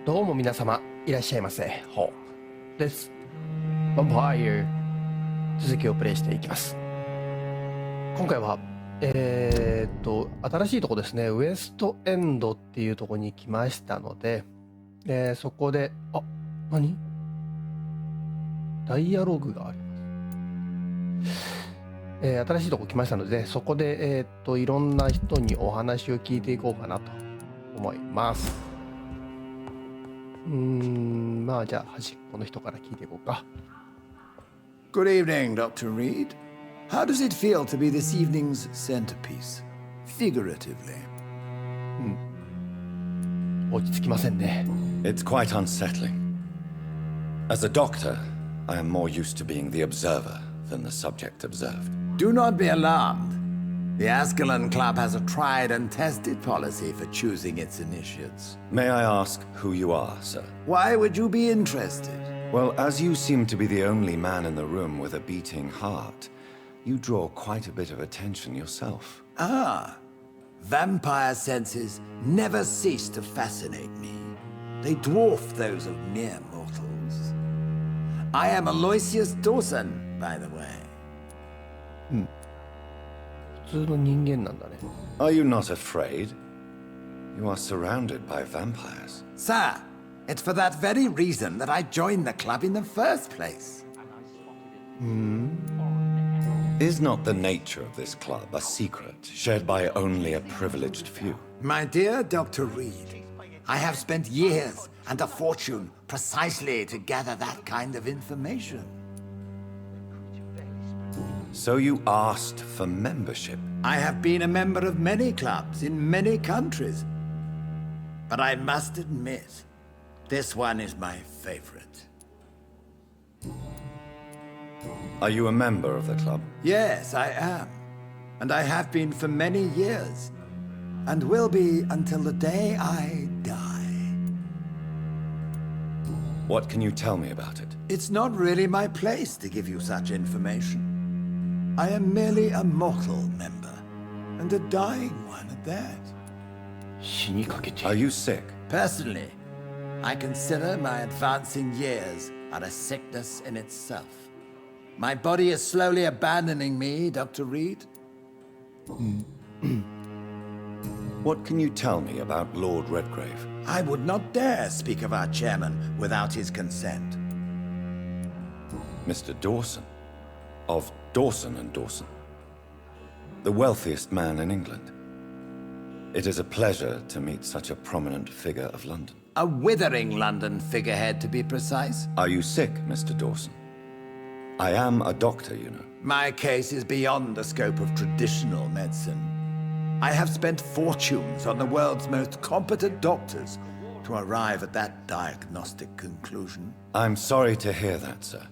どうも皆様いらっしゃいませ。ホーです。ヴァンパイア続きをプレイしていきます。今回は新しいとこですね、ウエストエンドっていうとこに来ましたので、そこで何ダイアログがあります。新しいとこ来ましたので、そこでいろんな人にお話を聞いていこうかなと思います。まあじゃあ端っこの人から聞いていこうか。 Good evening, Dr. Reed. How does it feel to be this evening's centerpiece? Figuratively. 落ち着きませんね。 It's quite unsettling. As a doctor, I am more used to being the observer than the subject observed. Do not be alarmed. The Ascalon Club has a tried and tested policy for choosing its initiates. May I ask who you are, sir? Why would you be interested? Well, as you seem to be the only man in the room with a beating heart, you draw quite a bit of attention yourself. Vampire senses never cease to fascinate me. They dwarf those of mere mortals. I am Aloysius Dawson, by the way. 普通の人間なんだね。 Are you not afraid? You are surrounded by vampires. Sir, it's for that very reason that I joined the club in the first place. Is not the nature of this club a secret shared by only a privileged few? My dear Dr. Reed, I have spent years and a fortune precisely to gather that kind of information. So you asked for membership? I have been a member of many clubs in many countries. But I must admit, this one is my favorite. Are you a member of the club? Yes, I am. And I have been for many years. And will be until the day I die. What can you tell me about it? It's not really my place to give you such information. I am merely a mortal member, and a dying one at that. 死にかけて Are you sick? Personally, I consider my advancing years are a sickness in itself. My body is slowly abandoning me, Dr. Reed. What can you tell me about Lord Redgrave? I would not dare speak of our chairman without his consent. Mr. Dawson, of Dawson and Dawson, the wealthiest man in England. It is a pleasure to meet such a prominent figure of London. A withering London figurehead, to be precise. Are you sick, Mr. Dawson? I am a doctor, you know. My case is beyond the scope of traditional medicine. I have spent fortunes on the world's most competent doctors to arrive at that diagnostic conclusion. I'm sorry to hear that, sir.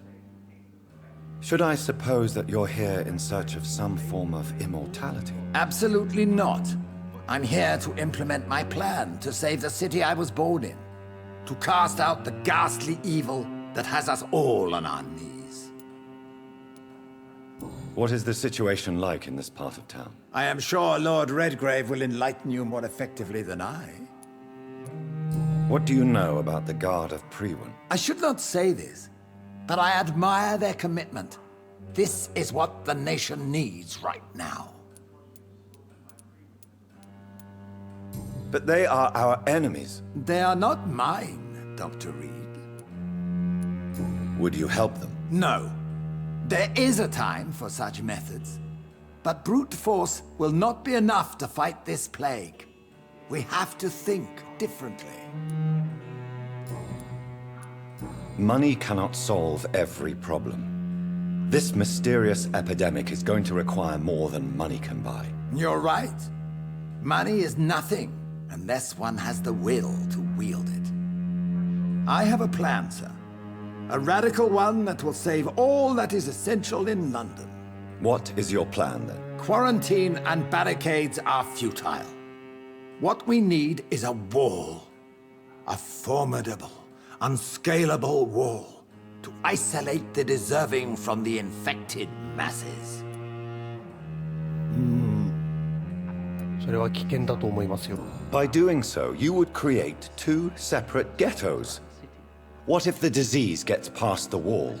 Should I suppose that you're here in search of some form of immortality? Absolutely not. I'm here to implement my plan to save the city I was born in, to cast out the ghastly evil that has us all on our knees. What is the situation like in this part of town? I am sure Lord Redgrave will enlighten you more effectively than I. What do you know about the Guard of Prewin? I should not say this, but I admire their commitment. This is what the nation needs right now. But they are our enemies. They are not mine, Dr. Reed. Would you help them? No. There is a time for such methods. But brute force will not be enough to fight this plague. We have to think differently. Money cannot solve every problem. This mysterious epidemic is going to require more than money can buy. You're right. Money is nothing unless one has the will to wield it. I have a plan, sir. A radical one that will save all that is essential in London. What is your plan, then? Quarantine and barricades are futile. What we need is a wall. A formidable, unscalable wall to isolate the deserving from the infected masses. それは危険だと思いますよ。 By doing so, you would create two separate ghettos. What if the disease gets past the wall?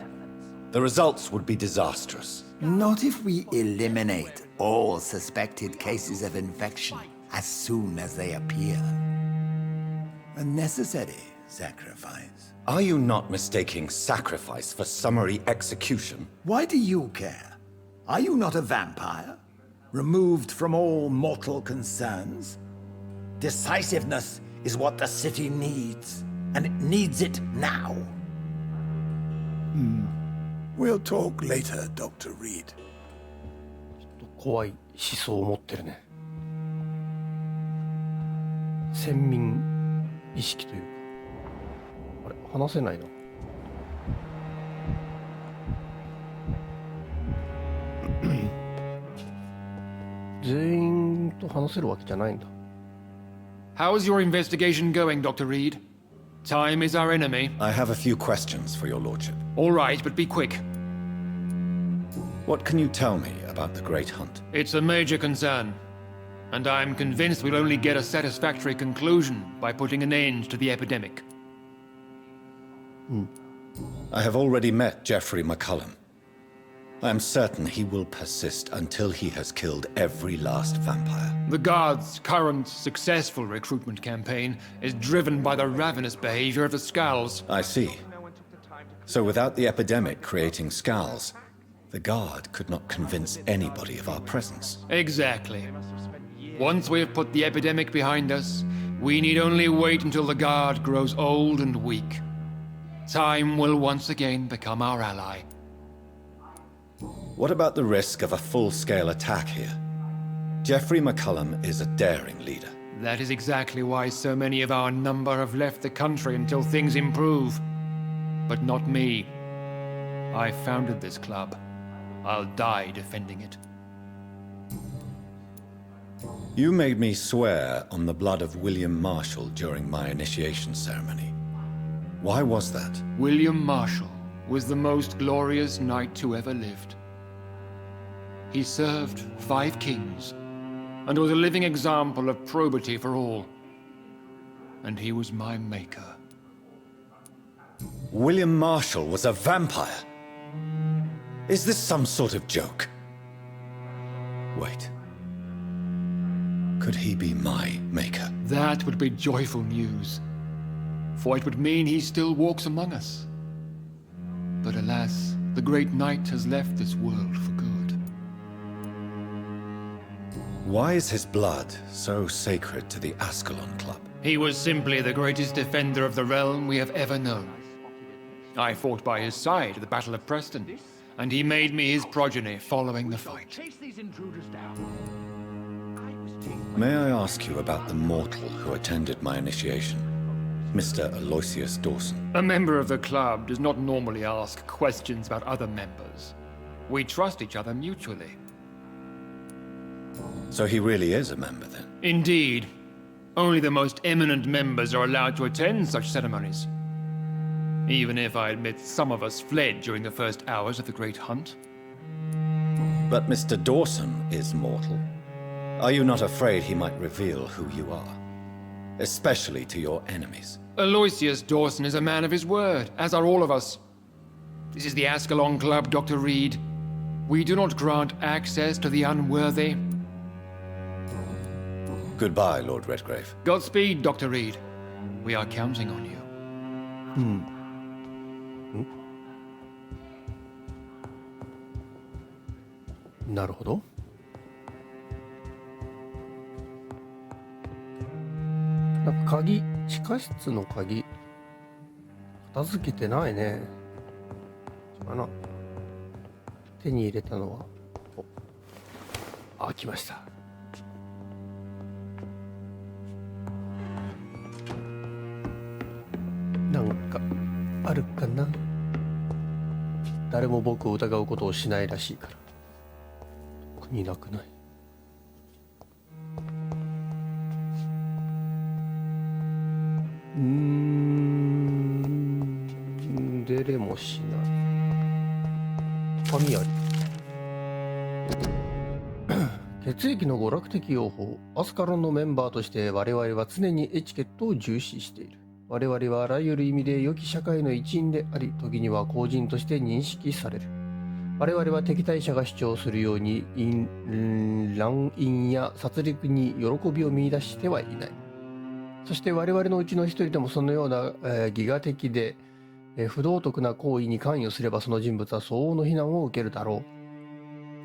The results would be disastrous. Not if we eliminate all suspected cases of infection as soon as they appear. A necessary sacrifice. Are you not mistaking sacrifice for summary execution? Why do you care? Are you not a vampire? Removed from all mortal concerns? Decisiveness is what the city needs, and it needs it now. We'll talk later, Dr. Reed. 怖い思想を持ってるね。先民意識というか。あれ、話せないな。全員と話せるわけじゃないんだ。How's your investigation going, Dr. Reed? Time is our enemy. I have a few questions for your lordship. All right, but be quick. What can you tell me about the Great Hunt? It's a major concern, and I'm convinced we'll only get a satisfactory conclusion by putting an end to the epidemic. I have already met Geoffrey McCullum. I am certain he will persist until he has killed every last vampire. The Guard's current successful recruitment campaign is driven by the ravenous behavior of the Skulls. I see. So without the epidemic creating Skulls, the Guard could not convince anybody of our presence. Exactly. Once we have put the epidemic behind us, we need only wait until the Guard grows old and weak. Time will once again become our ally. What about the risk of a full-scale attack here? Geoffrey McCullum is a daring leader. That is exactly why so many of our number have left the country until things improve. But not me. I founded this club. I'll die defending it. You made me swear on the blood of William Marshall during my initiation ceremony. Why was that? William Marshall was the most glorious knight who ever lived. He served 5 kings, and was a living example of probity for all. And he was my maker. William Marshall was a vampire? Is this some sort of joke? Wait. Could he be my maker? That would be joyful news, for it would mean he still walks among us. But alas, the great knight has left this world for good. Why is his blood so sacred to the Ascalon Club? He was simply the greatest defender of the realm we have ever known. I fought by his side at the Battle of Preston, and he made me his progeny following the fight. May I ask you about the mortal who attended my initiation? Mr. Aloysius Dawson. A member of the club does not normally ask questions about other members. We trust each other mutually. So he really is a member, then? Indeed. Only the most eminent members are allowed to attend such ceremonies. Even if I admit some of us fled during the first hours of the Great Hunt. But Mr. Dawson is mortal. Are you not afraid he might reveal who you are? Especially to your enemies. Aloysius Dawson is a man of his word, as are all of us. This is the Ascalon Club, Dr. Reed. We do not grant access to the unworthy. Goodbye, Lord Redgrave. Godspeed, Dr. Reed. We are counting on you. なるほど。なんか鍵、地下室の鍵、片付けてないね。かな。手に入れたのは、来ました。なんかあるかな。誰も僕を疑うことをしないらしいから。特になくない。出れもしない。紙あり。血液の娯楽的用法、アスカロンのメンバーとして我々は常にエチケットを重視している。我々はあらゆる意味で良き社会の一員であり、時には公人として認識される。我々は敵対者が主張するように乱淫や殺戮に喜びを見出してはいない。そして我々のうちの一人でもそのような、戯画的で、不道徳な行為に関与すればその人物は相応の非難を受けるだろ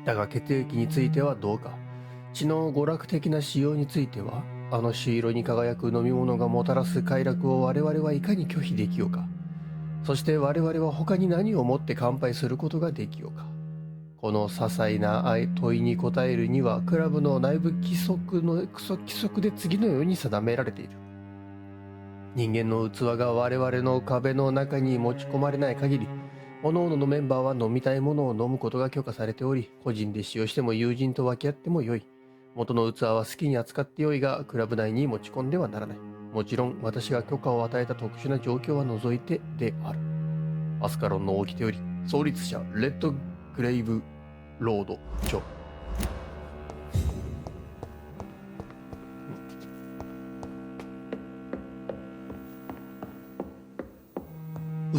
う。だが血液についてはどうか。血の娯楽的な使用については、あの朱色に輝く飲み物がもたらす快楽を我々はいかに拒否できようか。そして我々は他に何をもって乾杯することができようか。この些細な問いに答えるには、クラブの内部規則で次のように定められている。人間の器が我々の壁の中に持ち込まれない限り、各々のメンバーは飲みたいものを飲むことが許可されており、個人で使用しても友人と分け合ってもよい。元の器は好きに扱ってよいが、クラブ内に持ち込んではならない。もちろん私が許可を与えた特殊な状況は除いてである。アスカロンの掟より、創立者レッドグレイブロード著。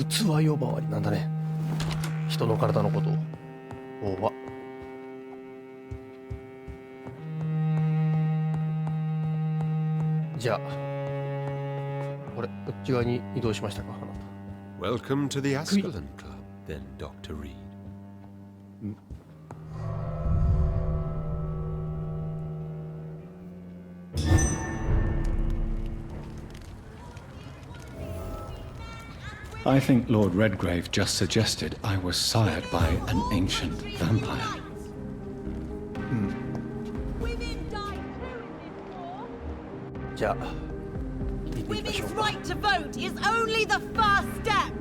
器呼ばわりなんだね。人の体のことを。おわ。じゃあ、これ、こっち側に移動しましたか、あなた。Welcome to the Ascalon Club, then, Dr. Reed. I think Lord Redgrave just suggested I was sired by an ancient vampire. Women die before. じゃあ、聞いていきましょ Women's うか。 right to vote is only the first step.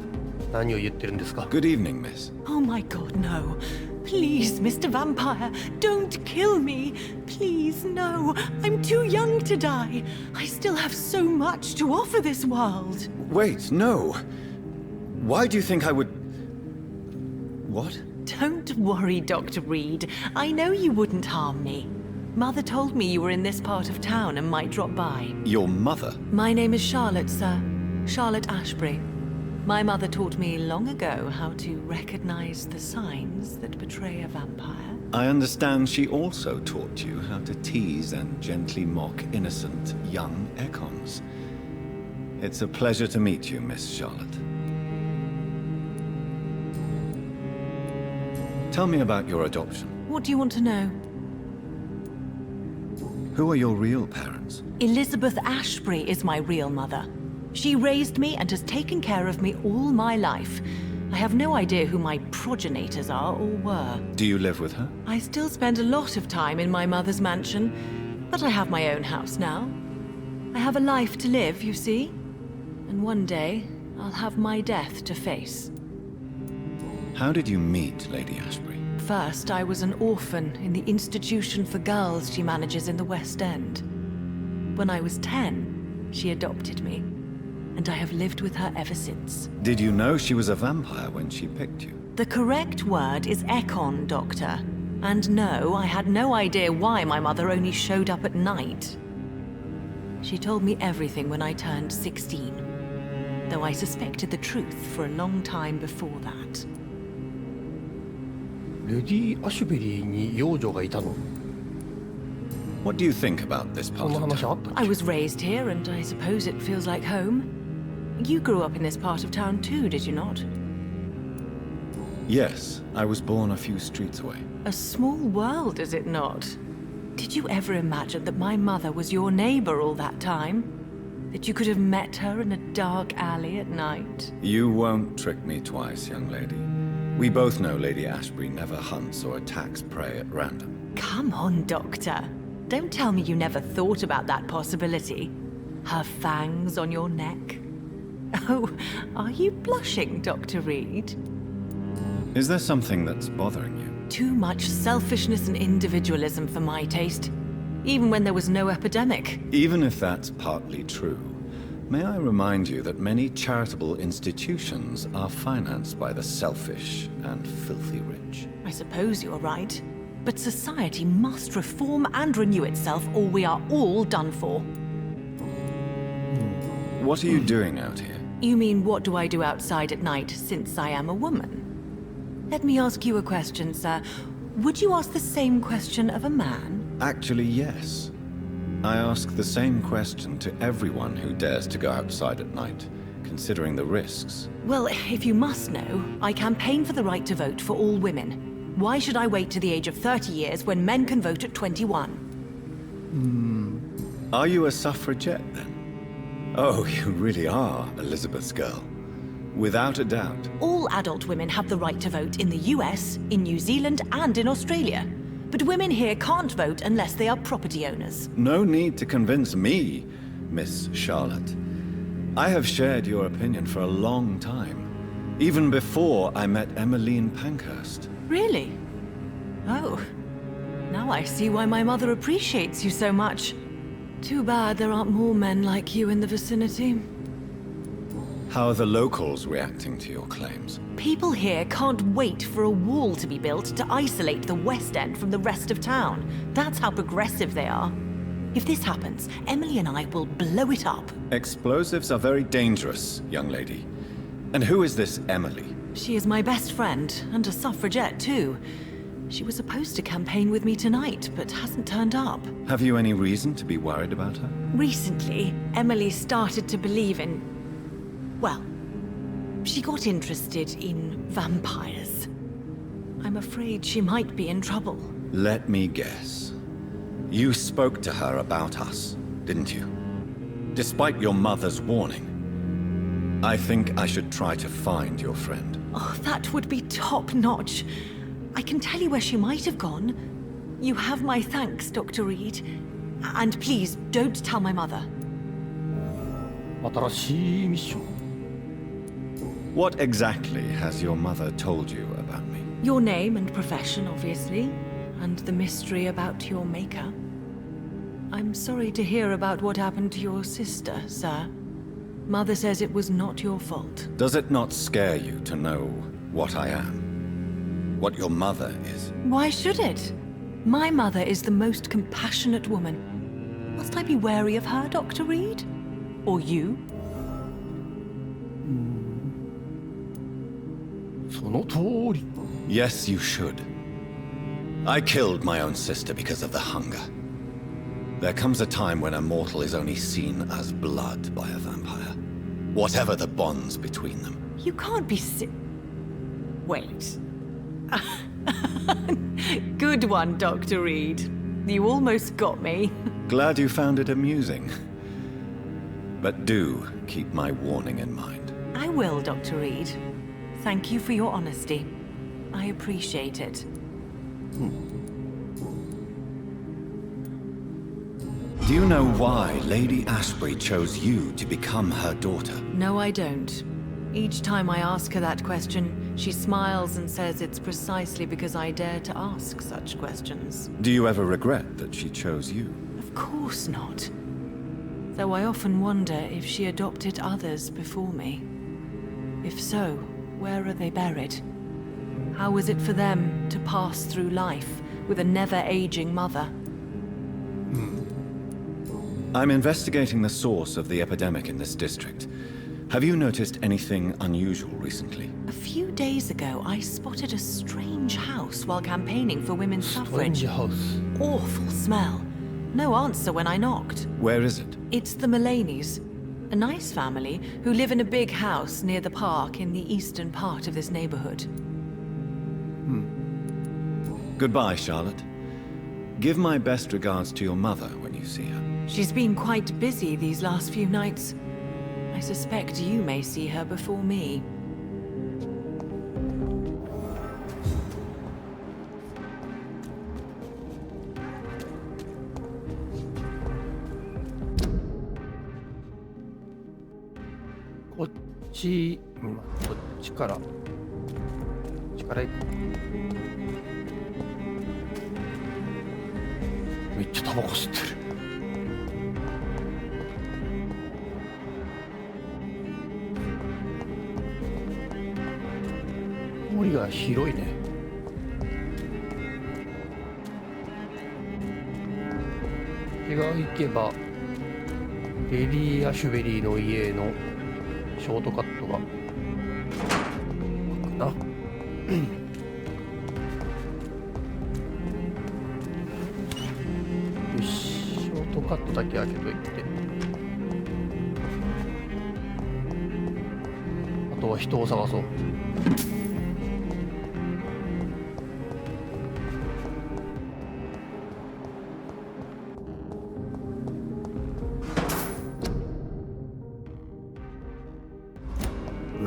何を言ってるんですか。 Good evening, miss. Oh my god, no. Please, Mr. Vampire, don't kill me. Please, no. I'm too young to die. I still have so much to offer this world. Wait, no. Why do you think I would... What? Don't worry, Dr. Reed. I know you wouldn't harm me. Mother told me you were in this part of town and might drop by. Your mother? My name is Charlotte, sir. Charlotte Ashbury. My mother taught me long ago how to recognize the signs that betray a vampire. I understand she also taught you how to tease and gently mock innocent young Econs. It's a pleasure to meet you, Miss Charlotte. Tell me about your adoption. What do you want to know? Who are your real parents? Elizabeth Ashbury is my real mother. She raised me and has taken care of me all my life. I have no idea who my progenitors are or were. Do you live with her? I still spend a lot of time in my mother's mansion, but I have my own house now. I have a life to live, you see? And one day, I'll have my death to face. How did you meet Lady Ashbury? First, I was an orphan in the institution for girls she manages in the West End. When I was 10, she adopted me, and I have lived with her ever since. Did you know she was a vampire when she picked you? The correct word is Econ, Doctor. And no, I had no idea why my mother only showed up at night. She told me everything when I turned 16, though I suspected the truth for a long time before that. レディ・アシュベリーに幼女がいたの。 What do you think about this そん part な of 話あ town? ったっ I け。 was raised here, and I suppose it feels like home. You grew up in this part of town too, did you not? Yes, I was born a few streets away. A small world, is it not? Did you ever imagine that my mother was your neighbor all that time? That you could have met her in a dark alley at night? You won't trick me twice, young lady. We both know Lady Ashbury never hunts or attacks prey at random. Come on, Doctor. Don't tell me you never thought about that possibility. Her fangs on your neck. Oh, are you blushing, Dr. Reed? Is there something that's bothering you? Too much selfishness and individualism for my taste. Even when there was no epidemic. Even if that's partly true, may I remind you that many charitable institutions are financed by the selfish and filthy rich. I suppose you're right. But society must reform and renew itself, or we are all done for. What are you doing out here? You mean, what do I do outside at night since I am a woman? Let me ask you a question, sir. Would you ask the same question of a man? Actually, yes. I ask the same question to everyone who dares to go outside at night, considering the risks. Well, if you must know, I campaign for the right to vote for all women. Why should I wait to the age of 30 years when men can vote at 21? Are you a suffragette, then? Oh, you really are Elizabeth's girl. Without a doubt. All adult women have the right to vote in the US, in New Zealand, and in Australia. But women here can't vote unless they are property owners. No need to convince me, Miss Charlotte. I have shared your opinion for a long time. Even before I met Emmeline Pankhurst. Really? Oh. Now I see why my mother appreciates you so much. Too bad there aren't more men like you in the vicinity. How are the locals reacting to your claims? People here can't wait for a wall to be built to isolate the West End from the rest of town. That's how progressive they are. If this happens, Emily and I will blow it up. Explosives are very dangerous, young lady. And who is this Emily? She is my best friend, and a suffragette too. She was supposed to campaign with me tonight, but hasn't turned up. Have you any reason to be worried about her? Recently, Emily started to believe in... well, she got interested in vampires. I'm afraid she might be in trouble. Let me guess. You spoke to her about us, didn't you? Despite your mother's warning. I think I should try to find your friend. Oh, that would be top-notch. I can tell you where she might have gone. You have my thanks, Dr. Reed. And please, don't tell my mother. 新しいミッション。 What exactly has your mother told you about me? Your name and profession, obviously. And the mystery about your maker. I'm sorry to hear about what happened to your sister, sir. Mother says it was not your fault. Does it not scare you to know what I am? What your mother is? Why should it? My mother is the most compassionate woman. Must I be wary of her, Dr. Reed? Or you? その通り。 Yes, you should. I killed my own sister because of the hunger. There comes a time when a mortal is only seen as blood by a vampire. Whatever the bonds between them. You can't be Wait. Good one, Dr. Reed. You almost got me. Glad you found it amusing. But do keep my warning in mind. I will, Dr. Reed. Thank you for your honesty. I appreciate it. Do you know why Lady Ashbury chose you to become her daughter? No, I don't. Each time I ask her that question, she smiles and says it's precisely because I dare to ask such questions. Do you ever regret that she chose you? Of course not. Though I often wonder if she adopted others before me. If so, where are they buried? How was it for them to pass through life with a never-aging mother? I'm investigating the source of the epidemic in this district. Have you noticed anything unusual recently? A few days ago, I spotted a strange house while campaigning for women's suffrage. Strange house. Awful smell. No answer when I knocked. Where is it? It's the Mullaneys, a nice family who live in a big house near the park in the eastern part of this neighborhood. Goodbye, Charlotte. Give my best regards to your mother when you see her. She's been quite busy these last few nights. I suspect you may see her before me.こっちから。こっちから行こう。めっちゃタバコ吸ってる。森が広いね。側行けばレディ・アシュベリーの家へのショートカットがな。よし、ショートカットだけ開けといて、あとは人を探そう。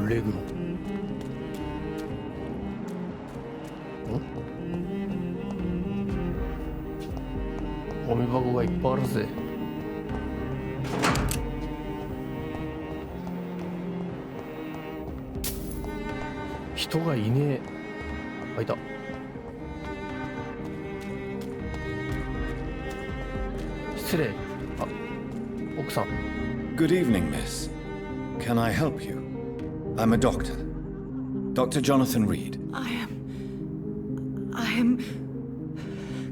レグロ。ゴミ箱がいっぱいあるぜ。人がいねえ。あ、いた。失礼。あ、奥さん。Good evening, miss. Can I help you? I'm a doctor. Dr. Jonathan Reed. I am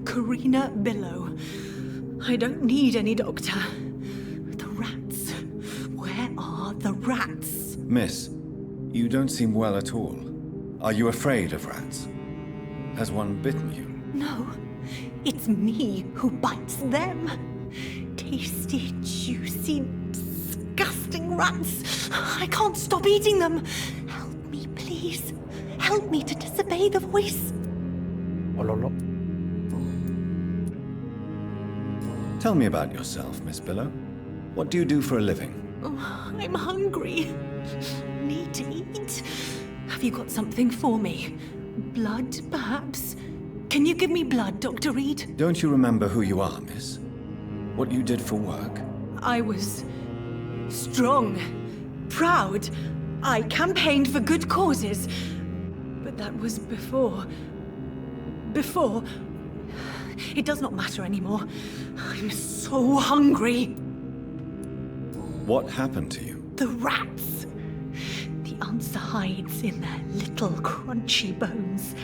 Karina Billow. I don't need any doctor. The rats. Where are the rats? Miss, you don't seem well at all. Are you afraid of rats? Has one bitten you? No, it's me who bites them. Tasty, juicy, disgusting rats. I can't stop eating them. Help me, please. Help me to disobey the voice.あらら。Tell me about yourself, Miss Billow. What do you do for a living? I'm hungry. Need to eat. Have you got something for me? Blood, perhaps? Can you give me blood, Dr. Reed? Don't you remember who you are, miss? What you did for work? I was strong, proud. I campaigned for good causes. But that was before. It does not matter anymore. I'm so hungry. What happened to you? The rats. The answer hides in their little crunchy bones.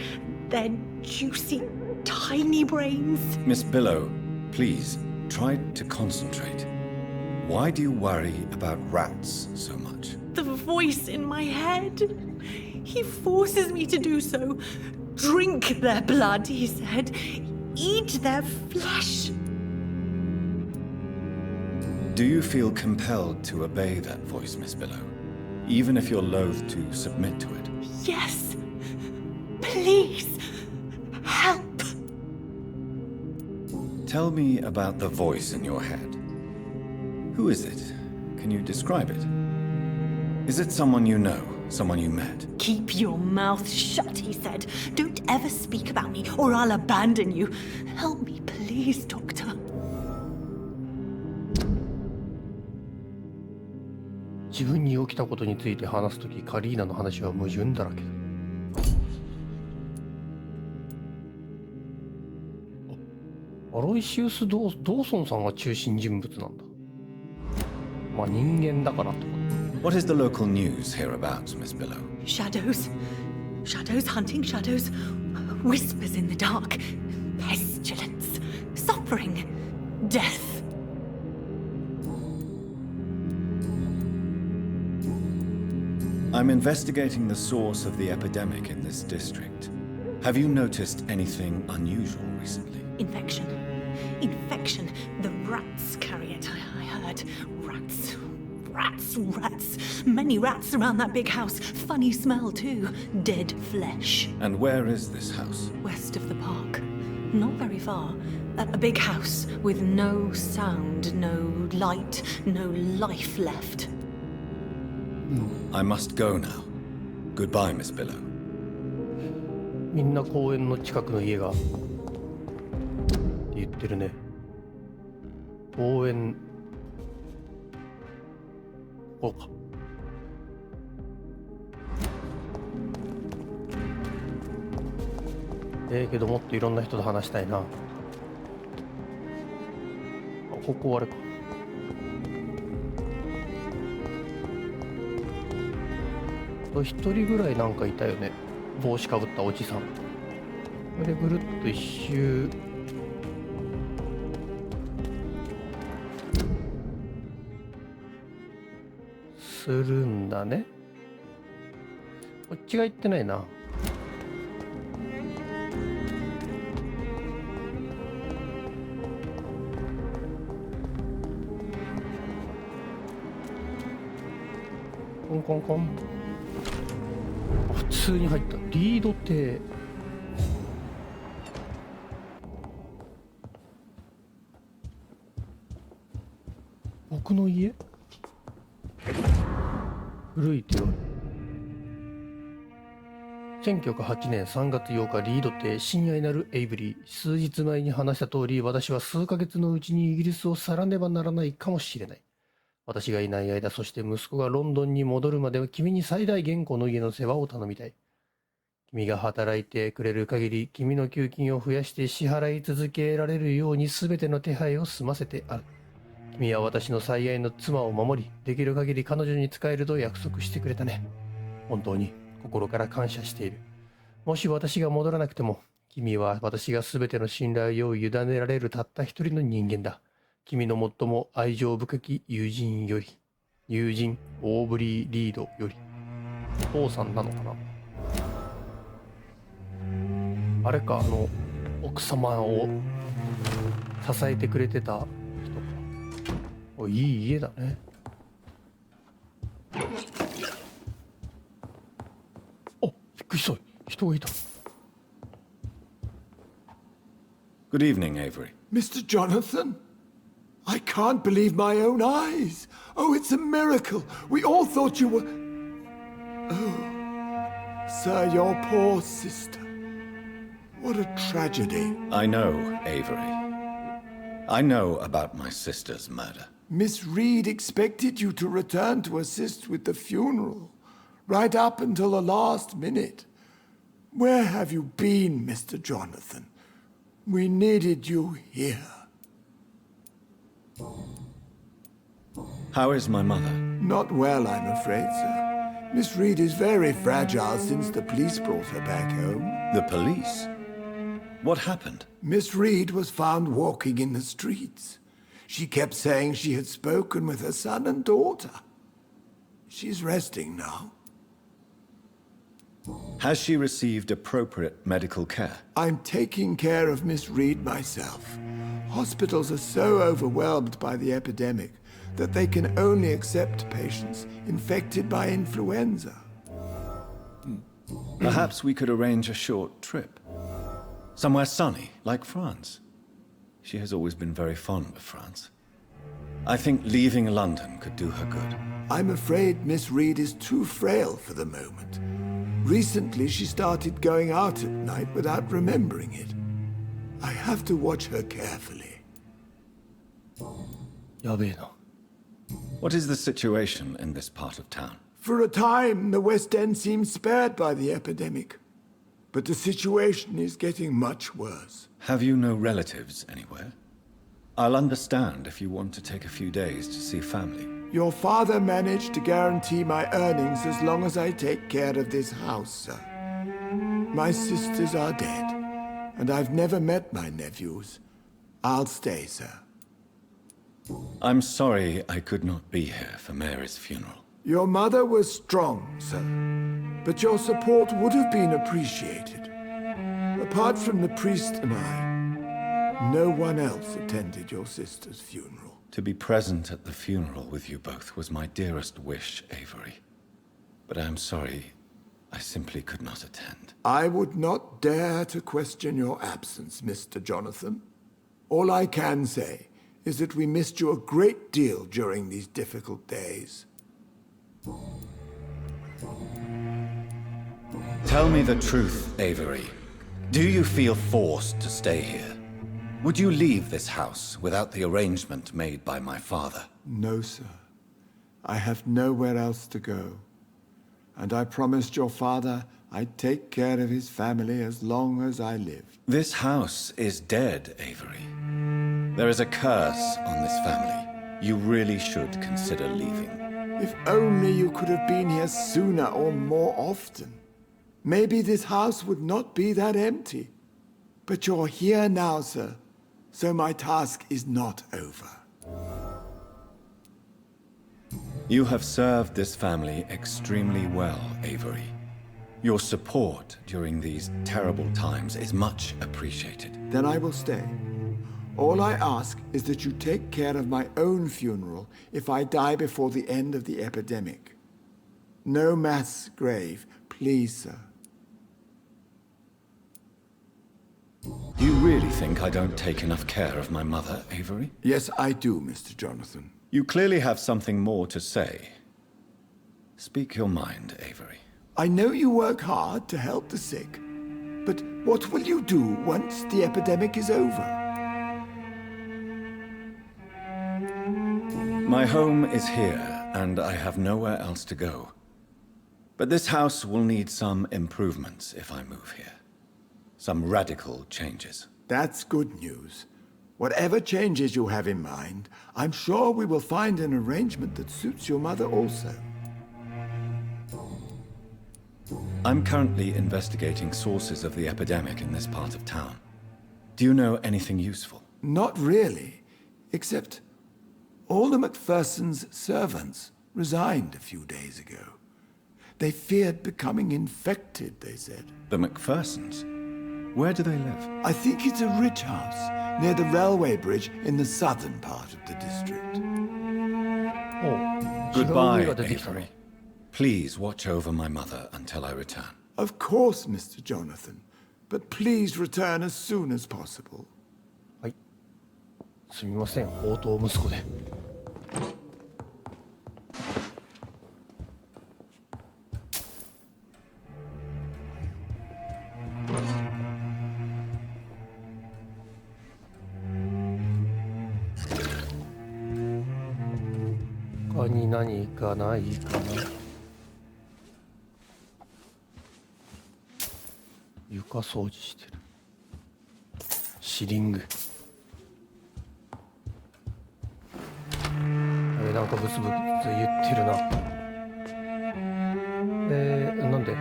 Their juicy, tiny brains. Miss Billow, please, try to concentrate. Why do you worry about rats so much? The voice in my head. He forces me to do so. Drink their blood, he said. Eat their flesh. Do you feel compelled to obey that voice, Miss Billow? Even if you're loath to submit to it? Yes. Please. Help. Tell me about the voice in your head. Who is it? Can you describe it? Is it someone you know? Someone you met? Keep your mouth shut, he said. Don't ever speak about me, or I'll abandon you. Help me, please, Doctor. 自分に起きたことについて話すとき、カリーナの話は矛盾だらけだ。アロイシウス・ドーソンさんが中心人物なんだ。まあ人間だからってこと。What is the local news hereabouts, Miss Billow? Shadows. Shadows hunting shadows. Whispers in the dark. Pestilence. Suffering. Death. I'm investigating the source of the epidemic in this district. Have you noticed anything unusual recently? Infection. Infection. The rats carry it, I heard. Rats. Rats. Many rats around that big house. Funny smell, too. Dead flesh. And where is this house? West of the park. Not very far. A big house with no sound, no light, no life left. I must go now. Goodbye, Miss Billow. みんな公園の近くの家がって言ってるね。公園、ここか。けどもっといろんな人と話したいな。あ、ここあれか。一人ぐらいなんかいたよね。帽子かぶったおじさん。これぐるっと一周するんだね。こっちが行ってないな。コンコンコン。普通に入った。リード艇。僕の家？古い手紙。1908年3月8日、リード邸、親愛なるエイブリー。数日前に話した通り、私は数ヶ月のうちにイギリスを去らねばならないかもしれない。私がいない間、そして息子がロンドンに戻るまでは君に最大限この家の世話を頼みたい。君が働いてくれる限り、君の給金を増やして支払い続けられるように全ての手配を済ませてある。君は私の最愛の妻を守り、できる限り彼女に仕えると約束してくれたね。本当に心から感謝している。もし私が戻らなくても、君は私が全ての信頼を委ねられるたった一人の人間だ。君の最も愛情深き友人、オーブリー・リードより。お父さんなのかな。あれか、奥様を支えてくれてた人か。お、いい家だね。あ、びっくりした。人がいた。Good evening, Avery. Mr. Jonathan? I can't believe my own eyes. Oh, it's a miracle. We all thought you were... Oh, sir, your poor sister. What a tragedy. I know, Avery. I know about my sister's murder. Miss Reed expected you to return to assist with the funeral, right up until the last minute. Where have you been, Mr. Jonathan? We needed you here. How is my mother? Not well, I'm afraid, sir. Miss Reed is very fragile since the police brought her back home. The police? What happened? Miss Reed was found walking in the streets. She kept saying she had spoken with her son and daughter. She's resting now. Has she received appropriate medical care? I'm taking care of Miss Reed myself. Hospitals are so overwhelmed by the epidemic that they can only accept patients infected by influenza. Perhaps we could arrange a short trip. Somewhere sunny, like France. She has always been very fond of France. I think leaving London could do her good. I'm afraid Miss Reed is too frail for the moment. Recently, she started going out at night without remembering it. I have to watch her carefully. やべえな。 What is the situation in this part of town? For a time, the West End seemed spared by the epidemic. But the situation is getting much worse. Have you no relatives anywhere? I'll understand if you want to take a few days to see family. Your father managed to guarantee my earnings as long as I take care of this house, sir. My sisters are dead, and I've never met my nephews. I'll stay, sir. I'm sorry I could not be here for Mary's funeral. Your mother was strong, sir, but your support would have been appreciated. Apart from the priest and I, no one else attended your sister's funeral. To be present at the funeral with you both was my dearest wish, Avery. But I am sorry, I simply could not attend. I would not dare to question your absence, Mr. Jonathan. All I can say is that we missed you a great deal during these difficult days. Tell me the truth, Avery. Do you feel forced to stay here? Would you leave this house without the arrangement made by my father? No, sir. I have nowhere else to go. And I promised your father I'd take care of his family as long as I lived. This house is dead, Avery. There is a curse on this family. You really should consider leaving. If only you could have been here sooner or more often. Maybe this house would not be that empty. But you're here now, sir. So my task is not over. You have served this family extremely well, Avery. Your support during these terrible times is much appreciated. Then I will stay. All I ask is that you take care of my own funeral if I die before the end of the epidemic. No mass grave, please, sir. Do you really think I don't take enough care of my mother, Avery? Yes, I do, Mr. Jonathan. You clearly have something more to say. Speak your mind, Avery. I know you work hard to help the sick, but what will you do once the epidemic is over? My home is here, and I have nowhere else to go. But this house will need some improvements if I move here. Some radical changes. That's good news. Whatever changes you have in mind, I'm sure we will find an arrangement that suits your mother also. I'm currently investigating sources of the epidemic in this part of town. Do you know anything useful? Not really, except all the MacPherson's servants resigned a few days ago. They feared becoming infected, they said. The MacPhersons? Where do they live? I think it's a rich house near the railway bridge in the southern part of the district. Oh, Goodbye, 違う家が出てきたね。 Avery. Please watch over my mother until I return. Of course, Mr. Jonathan, but please return as soon as possible. はい。すみません、放蕩息子で。他に何かないかな。床掃除してる。シリング。なんかブツブツ言ってるな。なんで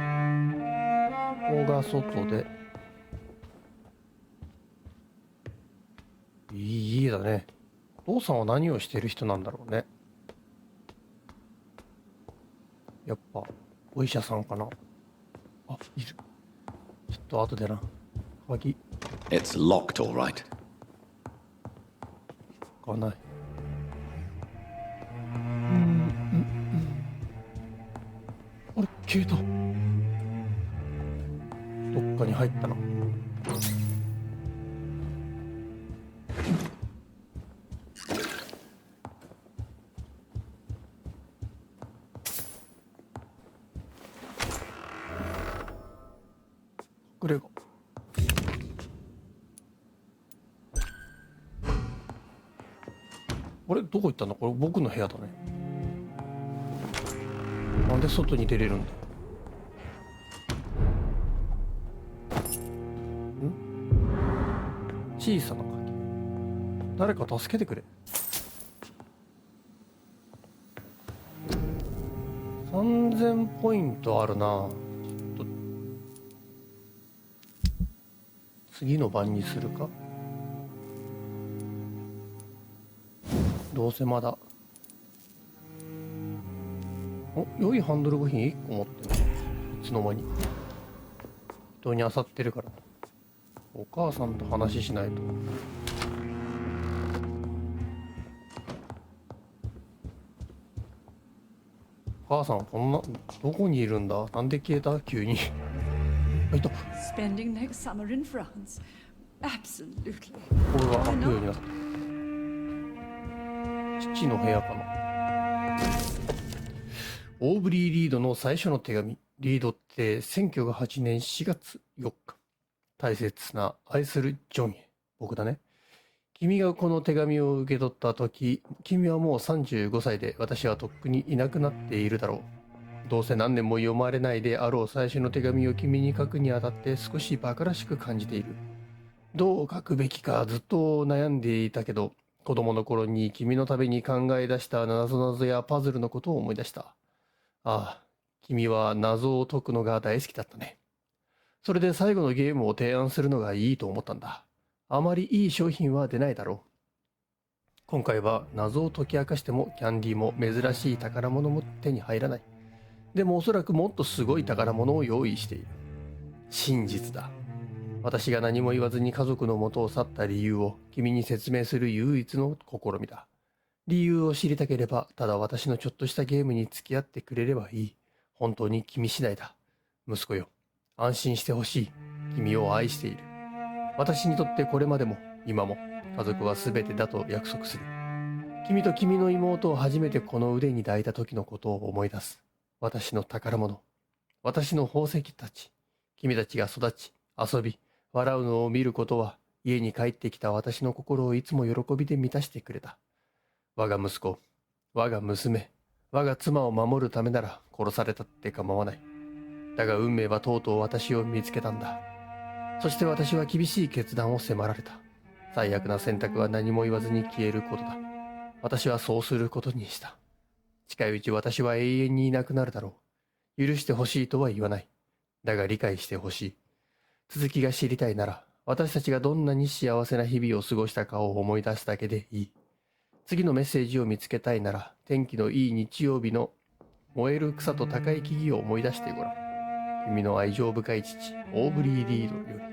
ここが外で。いい家だね。お父さんは何をしてる人なんだろうね。やっぱお医者さんかな。あ、いる。ちょっと後でな。鍵 It's locked, all right. 開かない。あれ消えた。どっかに入ったな。これがあれどこ行ったんだ。これ僕の部屋だね。なんで外に出れるんだ。小さな鍵。誰か助けてくれ。3000ポイントあるな。ちょっと次の番にするか。どうせまだ。お、良いハンドル部品1個持ってる。いつの間に人に漁ってるから。お母さんと話しないと。お母さんこんなどこにいるんだ。なんで消えた急に。あ、いた。 Spending next summer in France. Absolutely. これが開くようになった。父の部屋かな。オーブリー・リードの最初の手紙。リードって1908年4月4日。大切な愛するジョンへ。僕だね。君がこの手紙を受け取った時、君はもう35歳で、私はとっくにいなくなっているだろう。どうせ何年も読まれないであろう最初の手紙を君に書くにあたって少し馬鹿らしく感じている。どう書くべきかずっと悩んでいたけど、子供の頃に君のために考え出した謎々やパズルのことを思い出した。ああ、君は謎を解くのが大好きだったね。それで最後のゲームを提案するのがいいと思ったんだ。あまりいい商品は出ないだろう。今回は謎を解き明かしてもキャンディーも珍しい宝物も手に入らない。でもおそらくもっとすごい宝物を用意している。真実だ。私が何も言わずに家族の元を去った理由を君に説明する唯一の試みだ。理由を知りたければ、ただ私のちょっとしたゲームに付き合ってくれればいい。本当に君次第だ。息子よ。安心してほしい。君を愛している。私にとってこれまでも今も家族は全てだと約束する。君と君の妹を初めてこの腕に抱いた時のことを思い出す。私の宝物。私の宝石たち。君たちが育ち、遊び、笑うのを見ることは、家に帰ってきた私の心をいつも喜びで満たしてくれた。我が息子、我が娘、我が妻を守るためなら殺されたって構わない。だが運命はとうとう私を見つけたんだ。そして私は厳しい決断を迫られた。最悪な選択は何も言わずに消えることだ。私はそうすることにした。近いうち私は永遠にいなくなるだろう。許してほしいとは言わない。だが理解してほしい。続きが知りたいなら、私たちがどんなに幸せな日々を過ごしたかを思い出すだけでいい。次のメッセージを見つけたいなら、天気のいい日曜日の燃える草と高い木々を思い出してごらん。君の愛情深い父、オーブリー・リードより。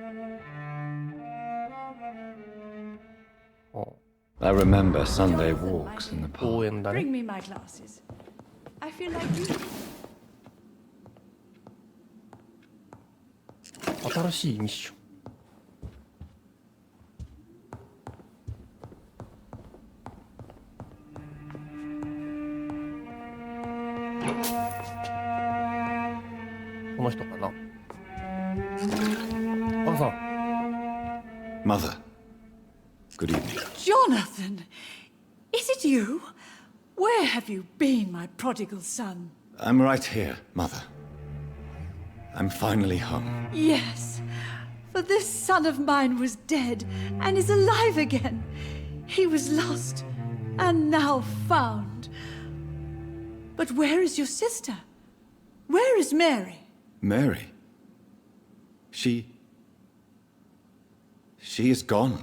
I remember Sunday walks in the park. 応援だね。 Bring me my glasses. I feel like you. 新しいミッション。この人かな。母さん。Mother, good evening. Jonathan! Is it you? Where have you been, my prodigal son? I'm right here, Mother. I'm finally home. Yes, for this son of mine was dead and is alive again. He was lost and now found. But where is your sister? Where is Mary? Mary? She is gone,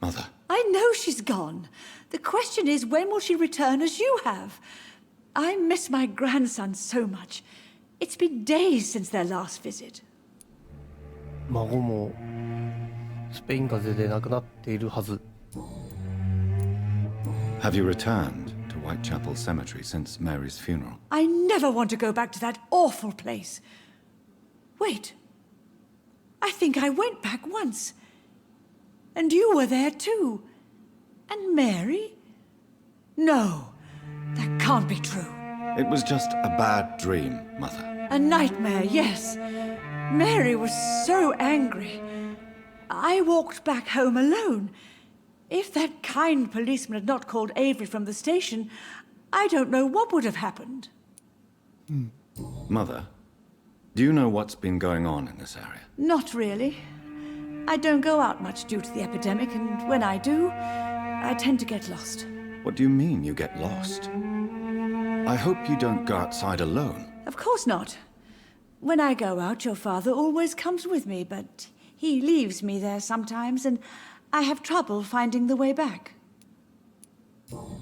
Mother. I know she's gone. The question is, when will she return as you have? I miss my grandson so much. It's been days since their last visit. 孫もスペイン風邪で亡くなっているはず。Have you returned to Whitechapel Cemetery since Mary's funeral? I never want to go back to that awful place. Wait. I think I went back once. And you were there too. And Mary? No, that can't be true. It was just a bad dream, Mother. A nightmare, yes. Mary was so angry. I walked back home alone. If that kind policeman had not called Avery from the station, I don't know what would have happened. Mother, do you know what's been going on in this area? Not really. I don't go out much due to the epidemic, and when I do, I tend to get lost. What do you mean you get lost? I hope you don't go outside alone. Of course not. When I go out, your father always comes with me, but he leaves me there sometimes, and I have trouble finding the way back.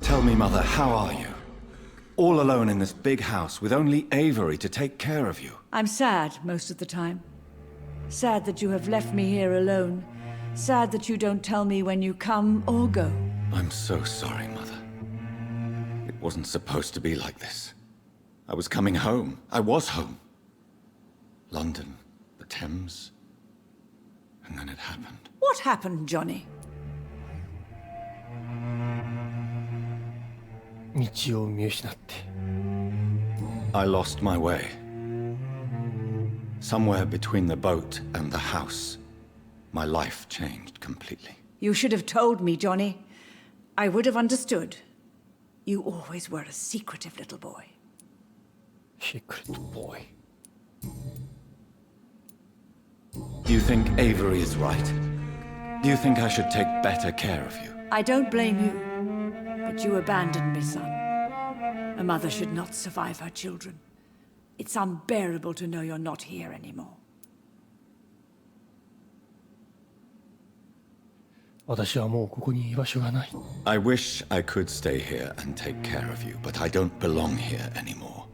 Tell me, Mother, how are you? All alone in this big house with only Avery to take care of you. I'm sad most of the time. Sad that you have left me here alone. Sad that you don't tell me when you come or go. I'm so sorry, Mother. It wasn't supposed to be like this. I was coming home. I was home. London, the Thames, and then it happened. What happened, Johnny? 道を見失って。 I lost my way. Somewhere between the boat and the house, my life changed completely. You should have told me, Johnny. I would have understood. You always were a secretive little boy. Secret boy. Do you think Avery is right? Do you think I should take better care of you? I don't blame you, but you abandoned me, son. A mother should not survive her children. It's unbearable to know you're not here anymore. 私はもうここに居場所がない。 I wish I could stay here and take care of you, but I don't belong here anymore.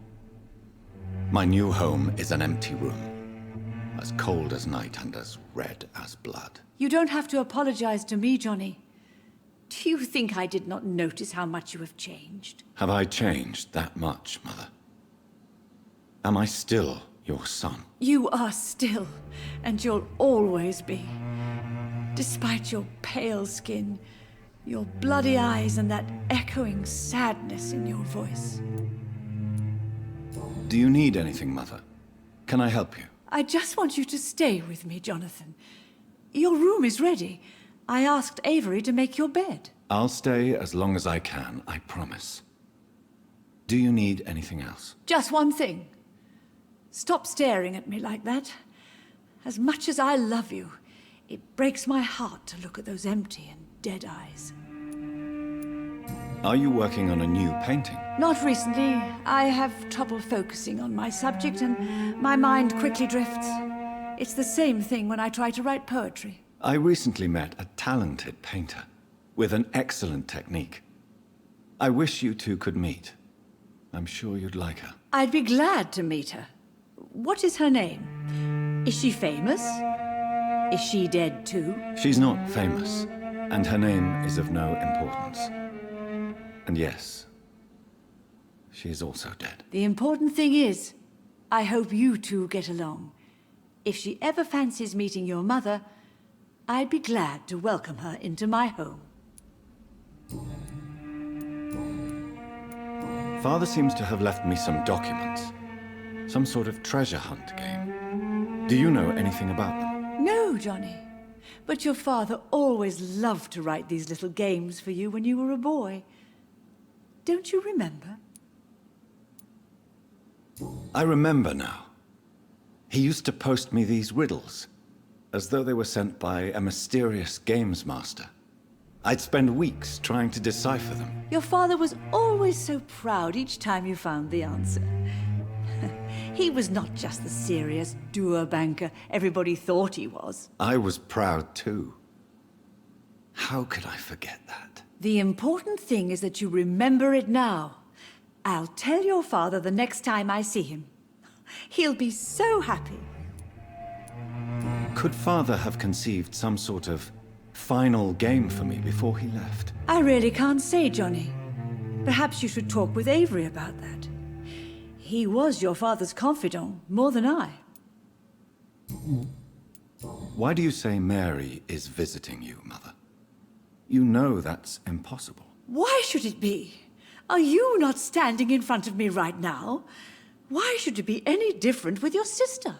My new home is an empty room, as cold as night and as red as blood. You don't have to apologize to me, Johnny. Do you think I did not notice how much you have changed? Have I changed that much, Mother? Am I still your son? You are still, and you'll always be. Despite your pale skin, your bloody eyes, and that echoing sadness in your voice. Do you need anything, Mother? Can I help you? I just want you to stay with me, Jonathan. Your room is ready. I asked Avery to make your bed. I'll stay as long as I can, I promise. Do you need anything else? Just one thing. Stop staring at me like that. As much as I love you, it breaks my heart to look at those empty and dead eyes. Are you working on a new painting? Not recently. I have trouble focusing on my subject and my mind quickly drifts. It's the same thing when I try to write poetry. I recently met a talented painter with an excellent technique. I wish you two could meet. I'm sure you'd like her. I'd be glad to meet her. What is her name? Is she famous? Is she dead too? She's not famous, and her name is of no importance. And yes, she is also dead. The important thing is, I hope you two get along. If she ever fancies meeting your mother, I'd be glad to welcome her into my home. Father seems to have left me some documents. Some sort of treasure hunt game. Do you know anything about them? No, Johnny. But your father always loved to write these little games for you when you were a boy. Don't you remember? I remember now. He used to post me these riddles, as though they were sent by a mysterious games master. I'd spend weeks trying to decipher them. Your father was always so proud each time you found the answer. He was not just the serious doer banker everybody thought he was. I was proud too. How could I forget that? The important thing is that you remember it now. I'll tell your father the next time I see him. He'll be so happy. Could Father have conceived some sort of final game for me before he left? I really can't say, Johnny. Perhaps you should talk with Avery about that. He was your father's confidant, more than I. Why do you say Mary is visiting you, Mother? You know that's impossible. Why should it be? Are you not standing in front of me right now? Why should it be any different with your sister?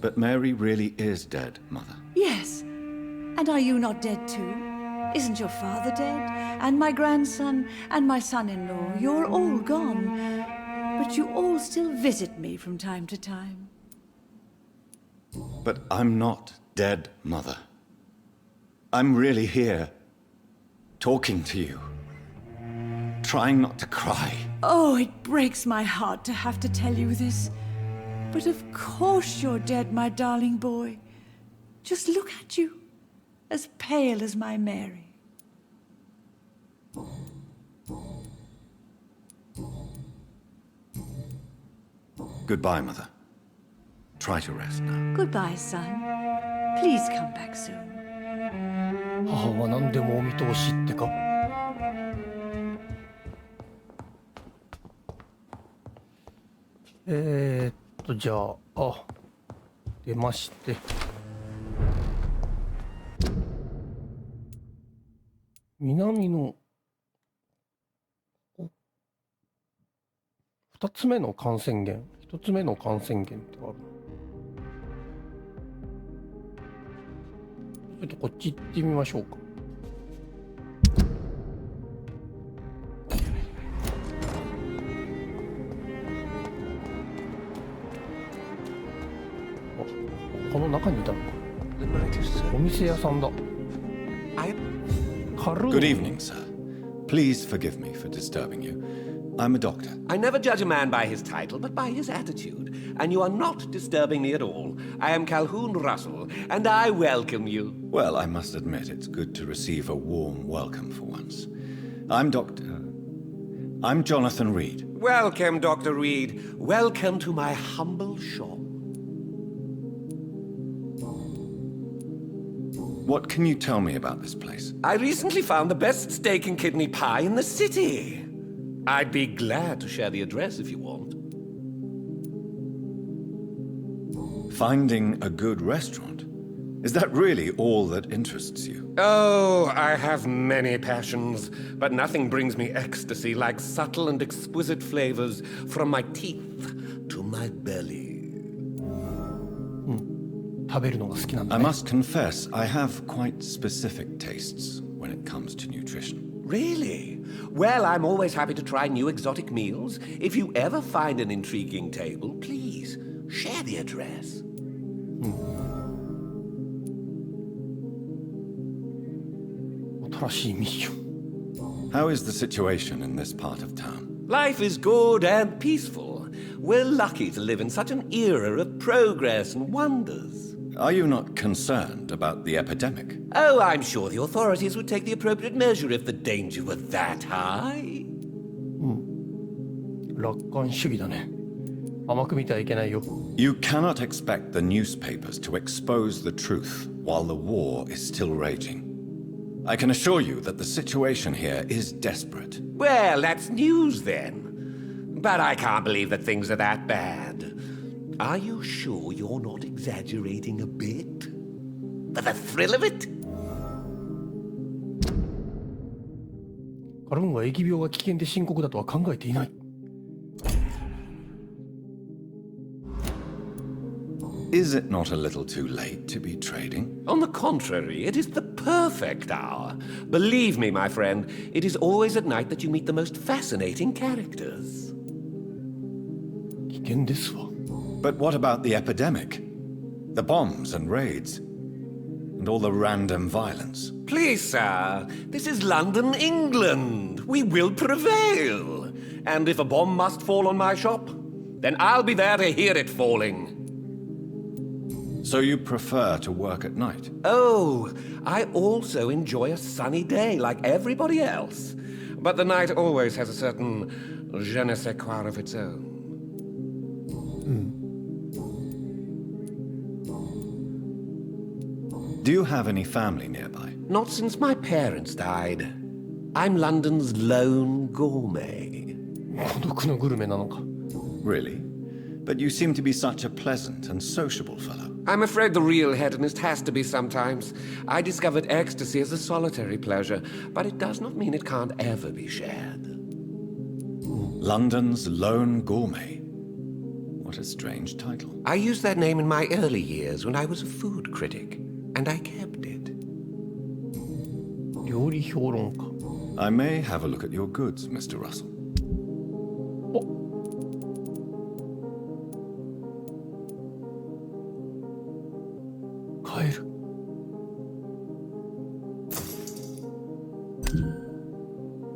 But Mary really is dead, Mother. Yes. And are you not dead too? Isn't your father dead? And my grandson, and my son-in-law, you're all gone. But you all still visit me from time to time. But I'm not dead, Mother. I'm really here, talking to you, trying not to cry. Oh, it breaks my heart to have to tell you this. But of course you're dead, my darling boy. Just look at you, as pale as my Mary. Goodbye, Mother. Try to rest now. Goodbye, son. Please come back soon. 母は何でもお見通しってか。じゃあ、出まして。南の2つ目の感染源、1つ目の感染源ってある。ちょっとこっち行ってみましょうか。この中にいたのか。お店屋さんだ。Good evening, sir. Please forgive me for disturbing you. I'm a doctor. I never judge a man by his title, but by his attitude. And you are not disturbing me at all. I am Calhoun Russell, and I welcome you. Well, I must admit it's good to receive a warm welcome for once. I'm Jonathan Reed. Welcome, Dr. Reed. Welcome to my humble shop. What can you tell me about this place? I recently found the best steak and kidney pie in the city. I'd be glad to share the address if you want. Finding a good restaurant? Is that really all that interests you? Oh, I have many passions, but nothing brings me ecstasy like subtle and exquisite flavors from my teeth to my belly. 食べるのが好きなんだ I ね。 must confess, I have quite specific tastes when it comes to nutrition. Really? Well, I'm always happy to try new exotic meals. If you ever find an intriguing table, please share the address. How is the situation in this part of town? Life is good and peaceful. We're lucky to live in such an era of progress and wonders. Are you not concerned about the epidemic? Oh, I'm sure the authorities would take the appropriate measure if the danger were that high. 楽観主義だね。甘く見てはいけないよ。 You cannot expect the newspapers to expose the truth while the war is still raging. I can assure you that the situation here is desperate. Well, that's news then. But I can't believe that things are that bad. Are you sure you're not exaggerating a bit? For the thrill of it? カルーンは疫病が危険で深刻だとは考えていない。Is it not a little too late to be trading? On the contrary, it is the perfect hour. Believe me, my friend, it is always at night that you meet the most fascinating characters. 危険ですわ。 But what about the epidemic? The bombs and raids? And all the random violence? Please, sir, this is London, England. We will prevail. And if a bomb must fall on my shop, then I'll be there to hear it falling. So you prefer to work at night? Oh, I also enjoy a sunny day like everybody else. But the night always has a certain je ne sais quoi of its own. Do you have any family nearby? Not since my parents died. I'm London's lone gourmet. 孤独のグルメなのか。 Really? But you seem to be such a pleasant and sociable fellow. I'm afraid the real hedonist has to be sometimes. I discovered ecstasy as a solitary pleasure, but it does not mean it can't ever be shared. London's lone gourmet. What a strange title. I used that name in my early years when I was a food critic, and I kept it. 料理評論家。 I may have a look at your goods, Mr. Russell. 買える。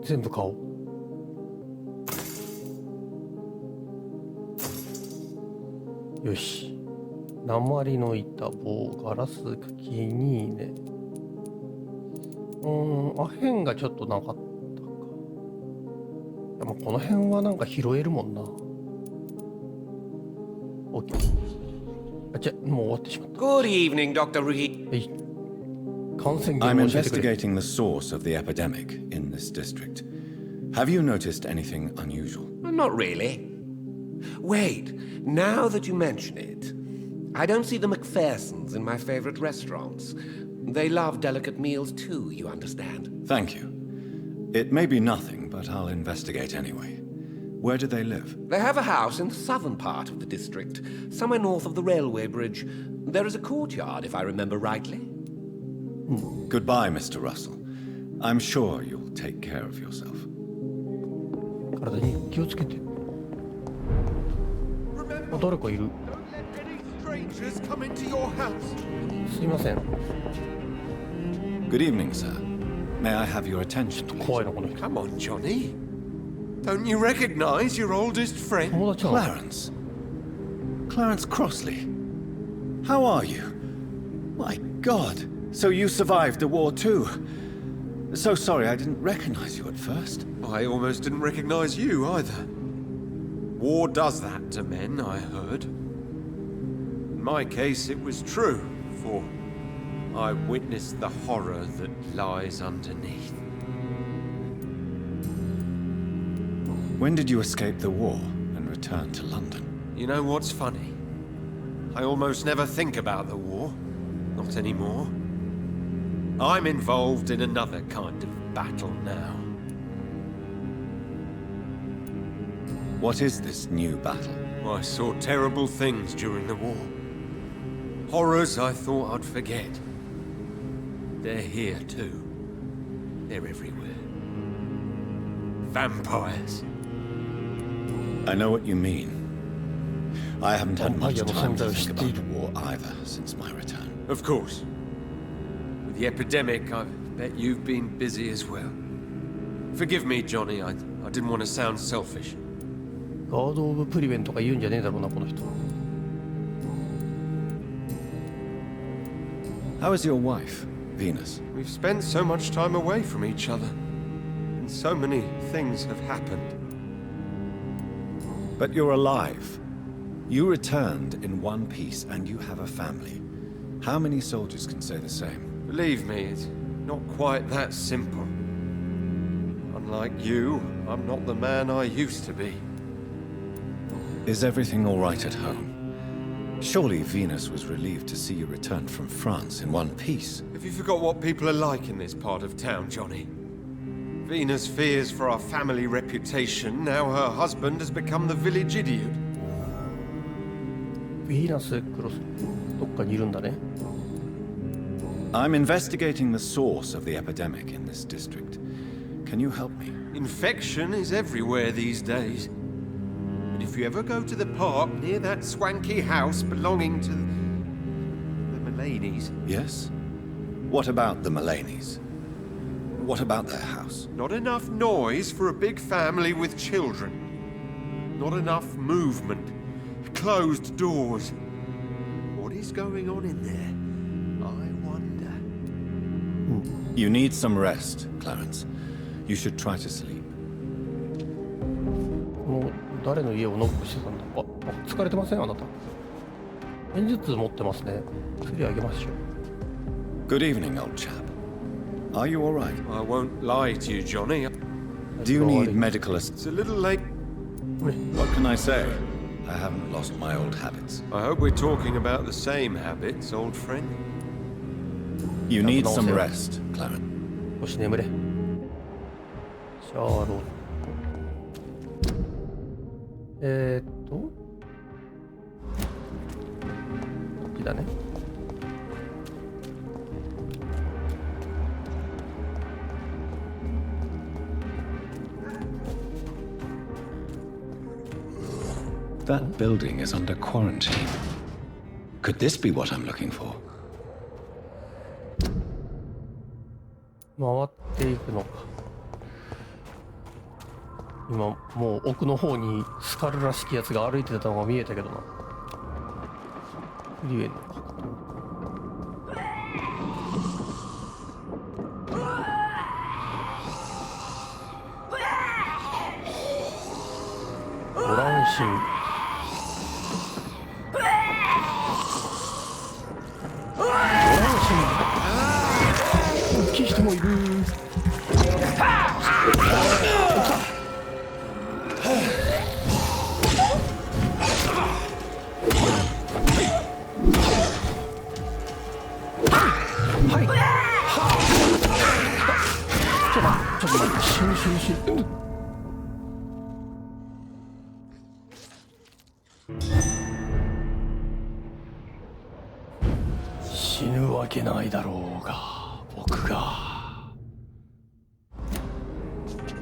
全部買おう。よし。鉛の板、棒、ガラス、茎にね。アヘンがちょっとなかったか。でもこの辺はなんか拾えるもんな。オッケー。あ、じゃもう終わってしまった。 Good evening, Dr. Reed. はい。感染源 I'm を教えてくれ。 investigating the source of the epidemic in this district. Have you noticed anything unusual? Not really. Wait, now that you mention it, I don't see the McPhersons in my favorite restaurants. They love delicate meals too, you understand. Thank you. It may be nothing, but I'll investigate anyway. Where do they live? They have a house in the southern part of the district, somewhere north of the railway bridge. There is a courtyard, if I remember rightly. Goodbye, Mr. Russell. I'm sure you'll take care of yourself. 体に気をつけて。あ、誰かいる。すいません。 Good evening, sir. May I have your attention, please? 怖いなこの人。 Come on, Johnny. Don't you recognize your oldest friend? 友達なの？ Clarence. Clarence Crossley. How are you? My God. So you survived the war too. So sorry I didn't recognize you at first. I almost didn't recognize you either. War does that to men, I heard. In my case, it was true, for I witnessed the horror that lies underneath. When did you escape the war and return to London? You know what's funny? I almost never think about the war. Not anymore. I'm involved in another kind of battle now. What is this new battle? I saw terrible things during the war. Horrors I thought I'd forget. They're here too. They're everywhere. Vampires. I know what you mean. I haven't had much time to think about the ヴァンパイアの存在を知っている。 war either since my return. Of course. With the epidemic, I bet you've been busy as well. Forgive me, Johnny. I didn't want to sound selfish. ガード・オブ・プリベンとか言うんじゃねえだろうな、この人。How is your wife, Venus? We've spent so much time away from each other. And so many things have happened. But you're alive. You returned in one piece and you have a family. How many soldiers can say the same? Believe me, it's not quite that simple. Unlike you, I'm not the man I used to be. Is everything all right at home? Surely Venus was relieved to see you return from France in one piece. Have you forgot what people are like in this part of town, Johnny? Venus fears for our family reputation. Now her husband has become the village idiot. ヴィーナス・クロス、どっかにいるんだね。I'm investigating the source of the epidemic in this district. Can you help me? Infection is everywhere these days. But if you ever go to the park near that swanky house belonging to the Mullaneys... Yes? What about the Mullaneys? What about their house? Not enough noise for a big family with children. Not enough movement. Closed doors. What is going on in there? I wonder. You need some rest, Clarence. You should try to sleep. もう誰の家をノックしてたんだ。疲れてませんあなた。片頭痛持ってますね。薬あげましょう。 Good evening, old chap. Are you all right? I won't lie to you, Johnny. Do you need medical assistance? It's a little late. What can I say? I haven't lost my old habits. I hope we're talking about the same habits, old friend. You need some rest, Clarence. 少し眠れ。シャーロット。こっちだね。That building is under quarantine. Could this be what I'm looking for? 回っていくのか。今もう奥の方にスカルらしきやつが歩いてたのが見えたけどな。フリエンのか。オランシン。オランシン。大きい人もいる。ちょっと待って、死ぬ。死ぬわけないだろうが、僕が。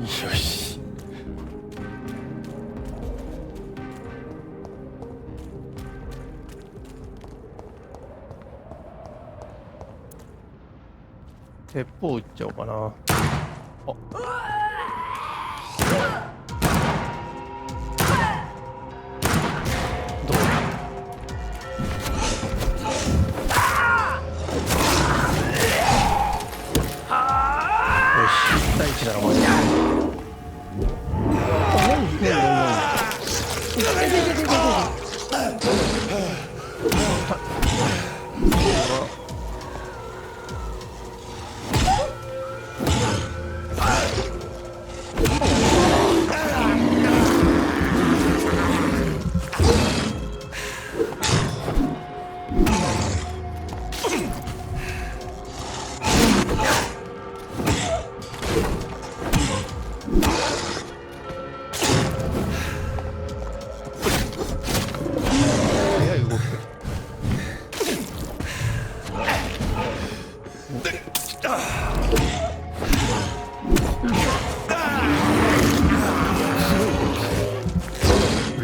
よし。鉄砲撃っちゃおうかな。あ。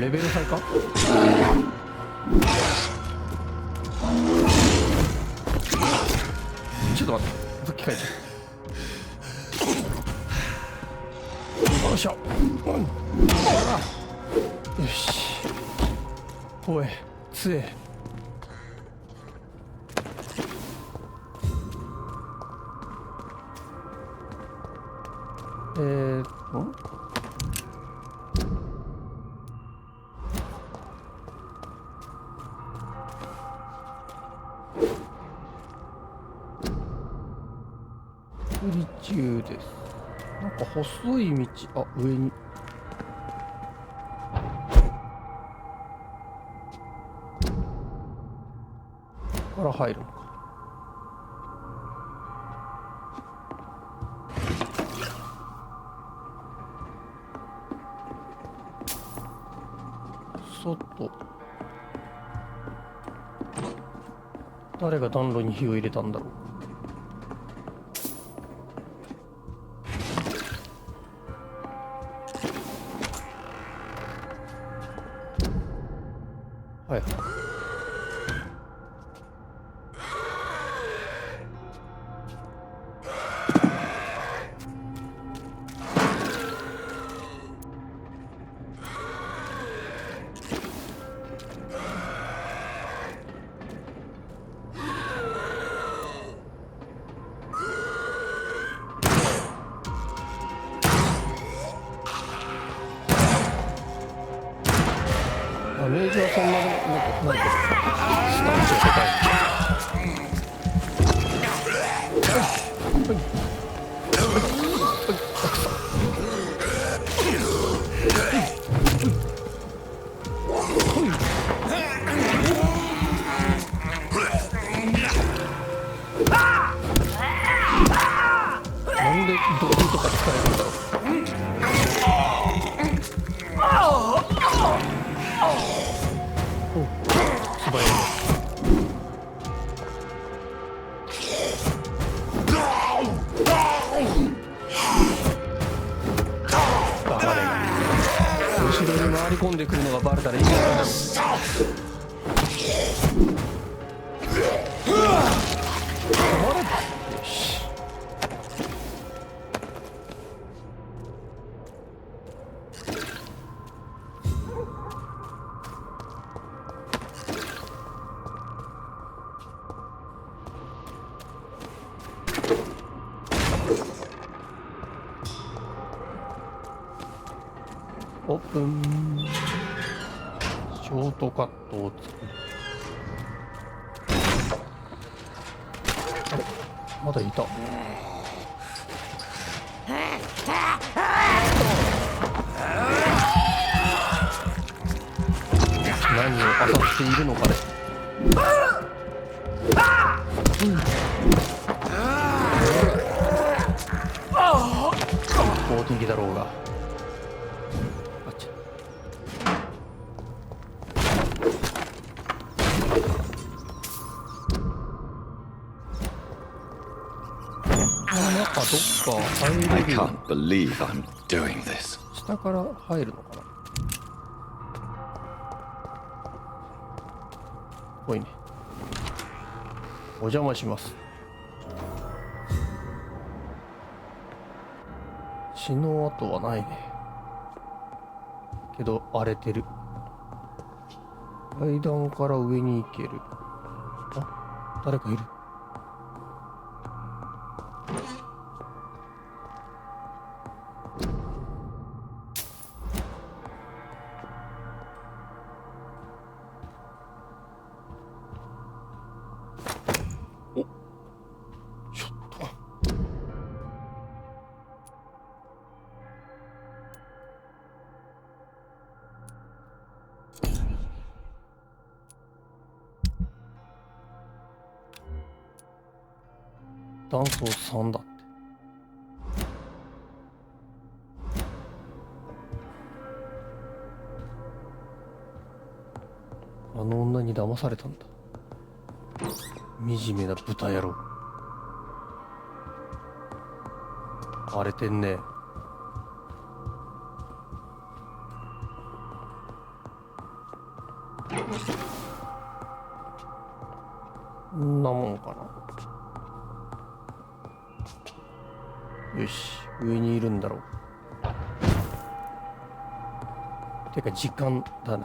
レベル差か。ちょっと待って、武器変えちゃう。よいしょ。よし。おい、つえ。作り中です。なんか細い道、あ、上に。ここから入るのか。外。誰が暖炉に火を入れたんだろう。はい。ダメージはそんなになんかスタンスが高い。なんでドリとか使えるんだろう。素早いね。バカで後ろに回り込んでくるのがバレたら意味わかんない。止まれ。よし。オープン。ショートカットを作る。あれ、まだいた。何を漁っているのかね。一方的だろうが。あっち。なんかどっか入 I れるよ。 can't believe I'm doing this. 下から入るのかな。ぽいね。お邪魔します。血の跡はないね。けど荒れてる。階段から上に行ける。あ、誰かいる。男装3だって。あの女に騙されたんだ。惨めな豚野郎。荒れてんね。んなもんかな。よし、上にいるんだろう。てか時間だね。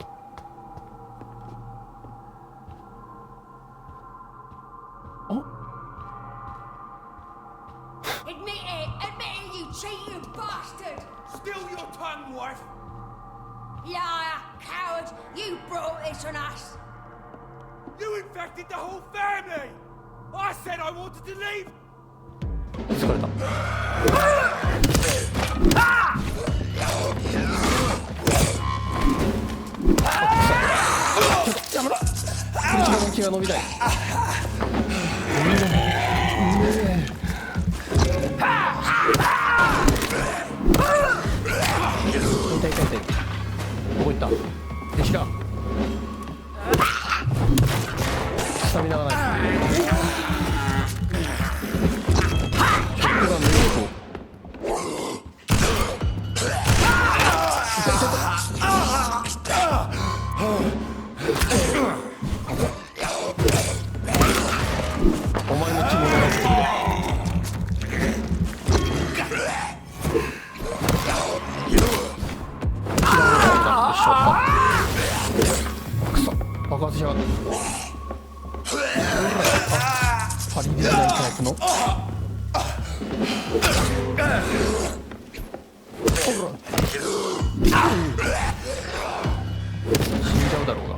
Admit it! Admit it, you cheating bastard! Still your tongue, wife! Liar! Coward! You brought this on us! You infected the whole family! I said I wanted to leave! 疲れた。やめろ。口が伸びたい。痛い。どこ行った？弟子か。スタミナがない。お前の着物が出てくれ。クソ、爆発しやがった。パリでないタイプの。ほら。死んじゃうだろうが。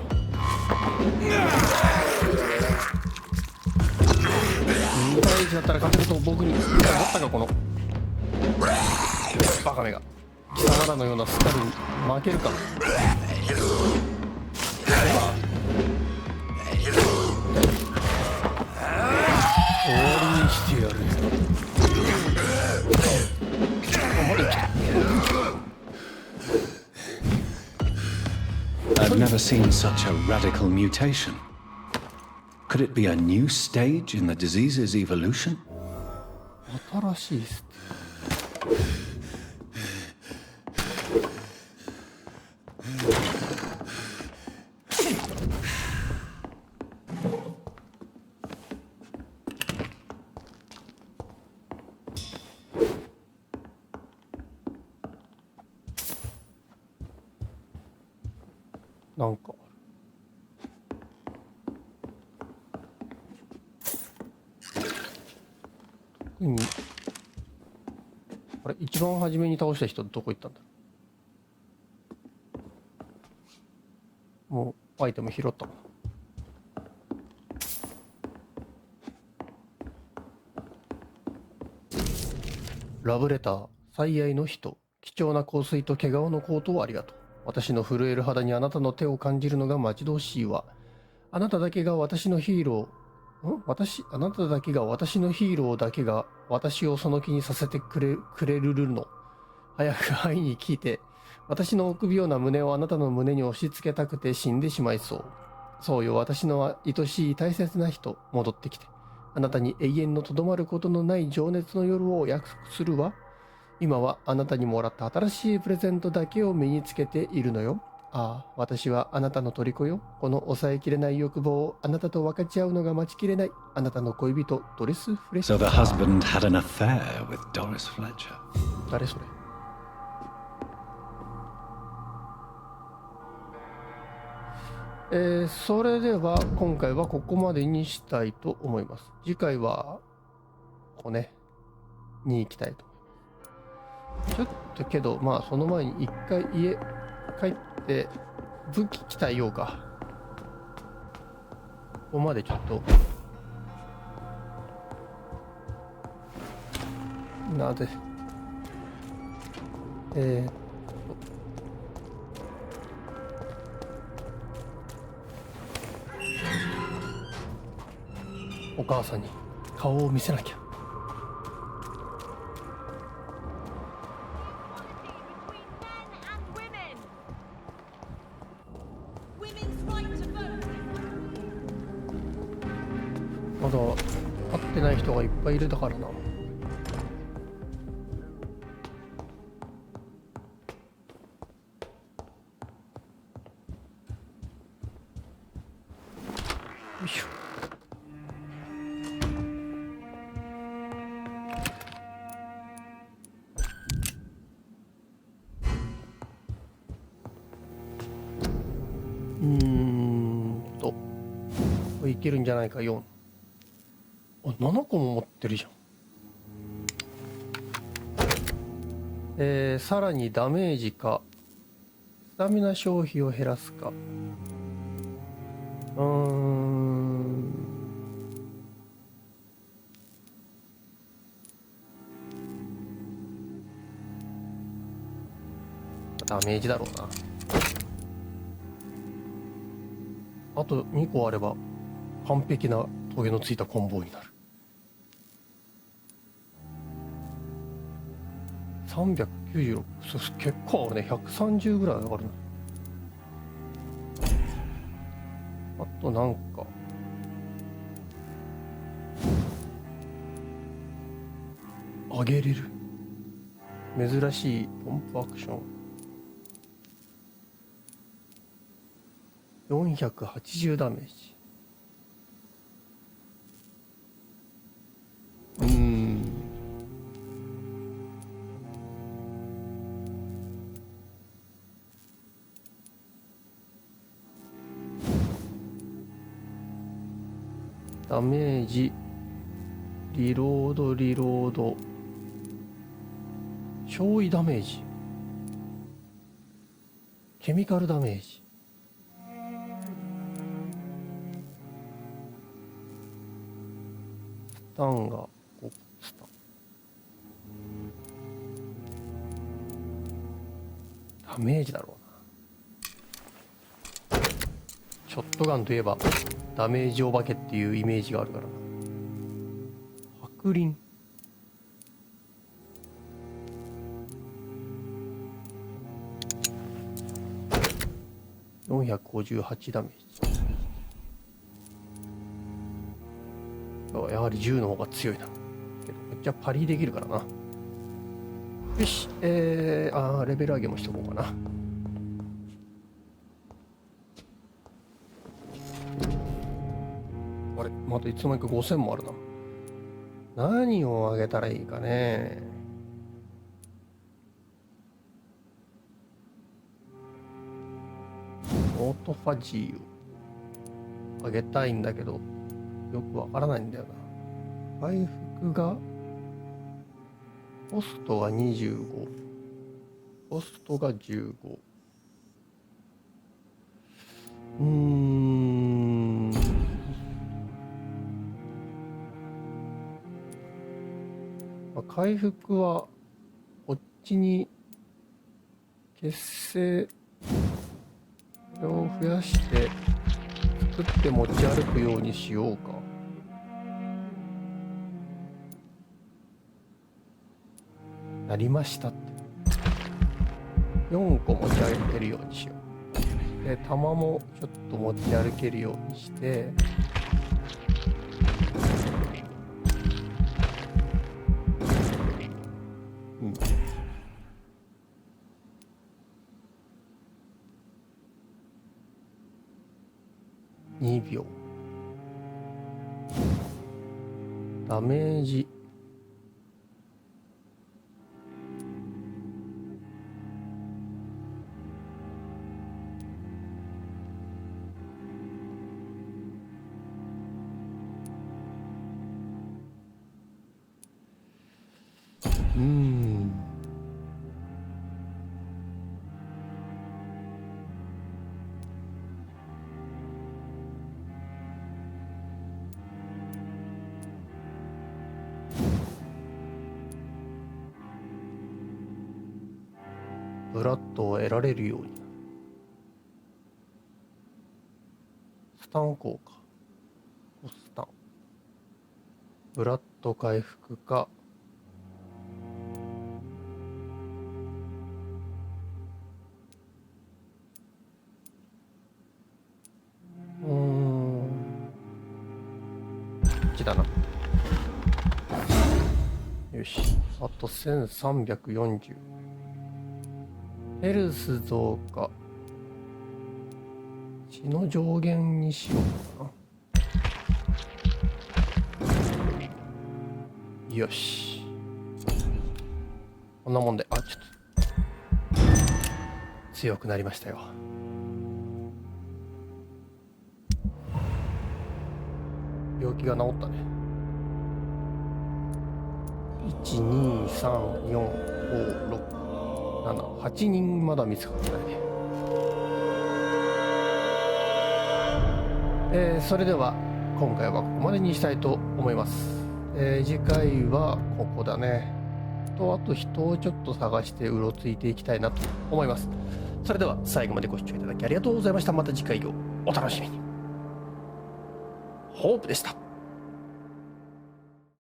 2対1だったら勝てると僕に思ったか、このバカめが。貴様らのようなスカルに負けるか。終わりにしてやる。I've never seen such a radical mutation. Could it be a new stage in the disease's evolution? 新しいっす。なんかあれ、一番初めに倒した人どこ行ったんだろう。もうアイテム拾ったもん。ラブレター、最愛の人、貴重な香水と毛皮のコートをありがとう。私の震える肌にあなたの手を感じるのが待ち遠しいわ。あなただけが私のヒーロー、あなただけが私のヒーローだけが私をその気にさせてくれるの。早く会いに来て、私の臆病な胸をあなたの胸に押し付けたくて死んでしまいそう。そうよ、私の愛しい大切な人、戻ってきて。あなたに永遠のとどまることのない情熱の夜を約束するわ。今はあなたにもらった新しいプレゼントだけを身につけているのよ。ああ、私はあなたの虜よ。この抑えきれない欲望をあなたと分かち合うのが待ちきれない。あなたの恋人、ドレス・フレッシュ。So the husband had an affair with Doris Fletcher. 誰それ。それでは今回はここまでにしたいと思います。次回はここねに行きたいと思います。ちょっとけどまあその前に一回家帰って武器鍛えようか。ここまでちょっとなぜお母さんに顔を見せなきゃ。まだ会ってない人がいっぱいいるだからな。よいしょ。いけるんじゃないか。4。あ、7個も持ってるじゃん。さらにダメージかスタミナ消費を減らすか。ダメージだろうな。あと2個あれば完璧なトゲのついたコンボになる。396。結構あるね。130ぐらい上がるな。あとなんか上げれる珍しいポンプアクション。480ダメージ。ダメージ、リロード、少位ダメージ、ケミカルダメージ、スタンが5スタン。ダメージだろうな。ショットガンといえばダメージお化けっていうイメージがあるからな。白輪。458ダメージ。やはり銃の方が強いな。けどめっちゃパリできるからな。よし、レベル上げもしとこうかな。あれ、またいつの間にか5000もあるな。何を上げたらいいかね。オートファジーを上げたいんだけど、よくわからないんだよな。回復が、コストが25、コストが15。回復はこっちに結成を増やして作って持ち歩くようにしようか。なりましたって。4個持ち歩けるようにしよう。で、弾もちょっと持ち歩けるようにして、2秒。ダメージ。ブラッドを得られるようになる。スタン効果。スタン。ブラッド回復か。だな。よし、あと1340。ヘルス増加。血の上限にしようかな。よし。こんなもんで、あ、ちょっと強くなりましたよ。病気が治ったね。1234567 人まだ見つかってないね。それでは今回はここまでにしたいと思います。次回はここだね。あと人をちょっと探してうろついていきたいなと思います。それでは最後までご視聴いただきありがとうございました。また次回をお楽しみに。ホープでした。